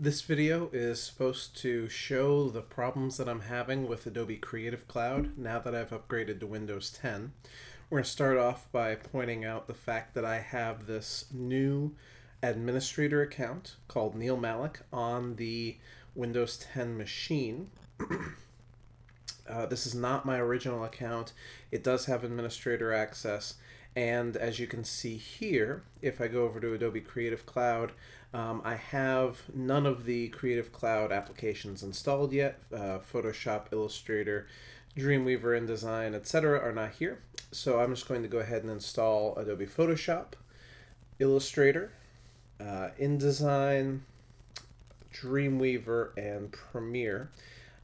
This video is supposed to show the problems that I'm having with Adobe Creative Cloud now that I've upgraded to Windows 10. We're going to start off by pointing out the fact that I have this new administrator account called Neil Malik on the Windows 10 machine. This is not my original account. It does have administrator access, and as you can see here, if I go over to Adobe Creative Cloud, I have none of the Creative Cloud applications installed yet. Photoshop, Illustrator, Dreamweaver, InDesign, etc. are not here. So I'm just going to go ahead and install Adobe Photoshop, Illustrator, InDesign, Dreamweaver, and Premiere.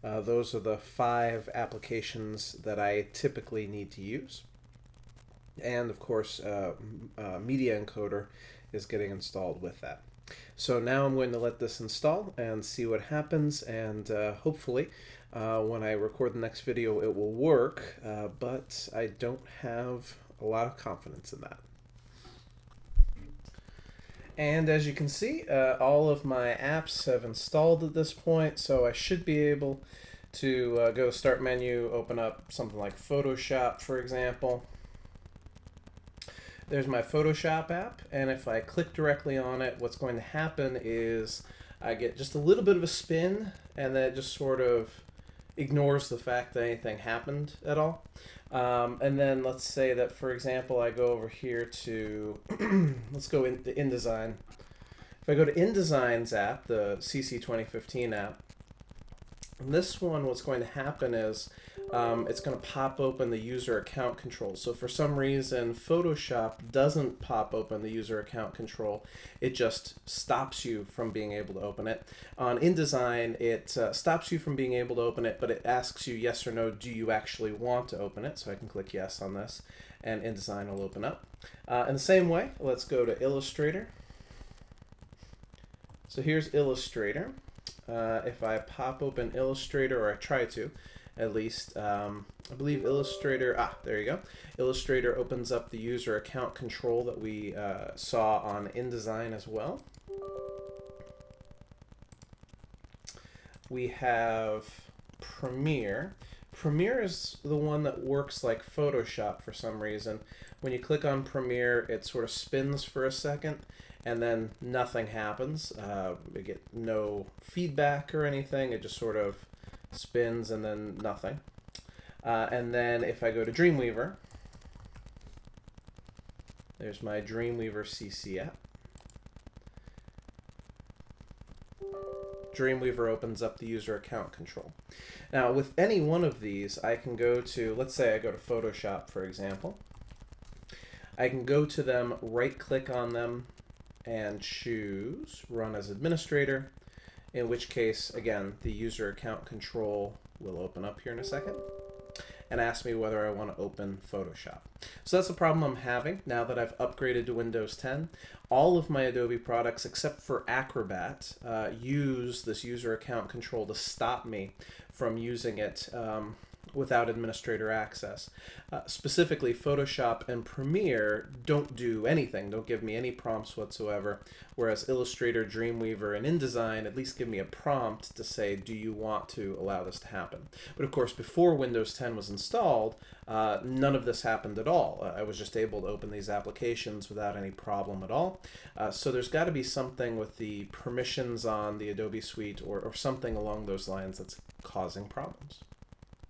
Those are the 5 applications that I typically need to use. And of course, Media Encoder is getting installed with that. So now I'm going to let this install and see what happens, and hopefully when I record the next video it will work, but I don't have a lot of confidence in that. And as you can see, all of my apps have installed at this point, so I should be able to go to Start menu, open up something like Photoshop, for example. There's my Photoshop app, and if I click directly on it, what's going to happen is I get just a little bit of a spin, and then it just sort of ignores the fact that anything happened at all. And then let's say that, for example, I go over here to, let's go into InDesign. If I go to InDesign's app, the CC 2015 app, this one, what's going to happen is it's going to pop open the user account control. So for some reason, Photoshop doesn't pop open the user account control. It just stops you from being able to open it. On InDesign, it stops you from being able to open it, but it asks you yes or no, do you actually want to open it? So I can click yes on this, and InDesign will open up. In the same way, let's go to Illustrator. So here's Illustrator. If I pop open Illustrator, or I try to, at least, I believe Illustrator, there you go. Illustrator opens up the user account control that we saw on InDesign as well. We have Premiere. Premiere is the one that works like Photoshop for some reason. When you click on Premiere, it sort of spins for a second, and then nothing happens. We get no feedback or anything. It just sort of spins and then nothing. And then if I go to Dreamweaver, there's my Dreamweaver CC app. Dreamweaver opens up the user account control. Now with any one of these, I can go to, let's say I go to Photoshop, for example. I can go to them, right-click on them, and choose Run as Administrator, in which case, again, the user account control will open up here in a second and ask me whether I want to open Photoshop. So that's the problem I'm having now that I've upgraded to Windows 10. All of my Adobe products, except for Acrobat, use this user account control to stop me from using it without administrator access. Specifically, Photoshop and Premiere don't do anything, don't give me any prompts whatsoever, whereas Illustrator, Dreamweaver, and InDesign at least give me a prompt to say, do you want to allow this to happen? But of course, before Windows 10 was installed, none of this happened at all. I was just able to open these applications without any problem at all. So there's got to be something with the permissions on the Adobe Suite or something along those lines that's causing problems.